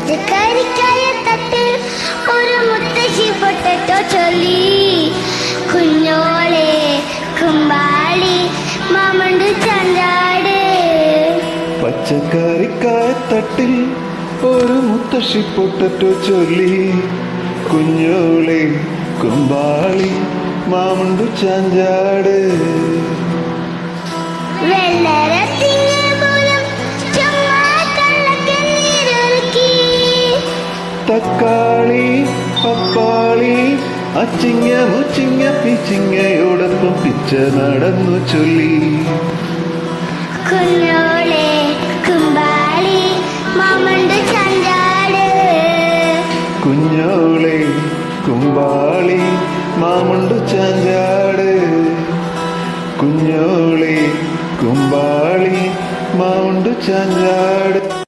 പച്ചക്കറിക്കായ തട്ട് ഒരു മുത്തശ്ശി പൊട്ടറ്റോ ചൊല്ലി. കുഞ്ഞോളെ കുമ്പാളി മാമണ്ട് ചാഞ്ചാട്. പച്ചക്കറിക്കായ തട്ടിൽ ഒരു മുത്തശ്ശി പൊട്ടറ്റോ ചൊല്ലി. കുഞ്ഞോളെ കുമ്പാളി മാമണ്ട് ചാഞ്ചാട്. തക്കാളി പപ്പാളി അച്ചിങ്ങ മുച്ചിങ്ങ പിച്ചിങ്ങയോടൊപ്പം പിച്ച നടന്നു ചൊല്ലി. കുഞ്ഞോളെ കുമ്പാളി മാമണ്ട് ചാഞ്ചാട്. കുഞ്ഞോളെ കുമ്പാളി മാമണ്ട് ചാഞ്ചാട്. കുഞ്ഞോളെ കുമ്പാളി മാമണ്ട് ചാഞ്ചാട്.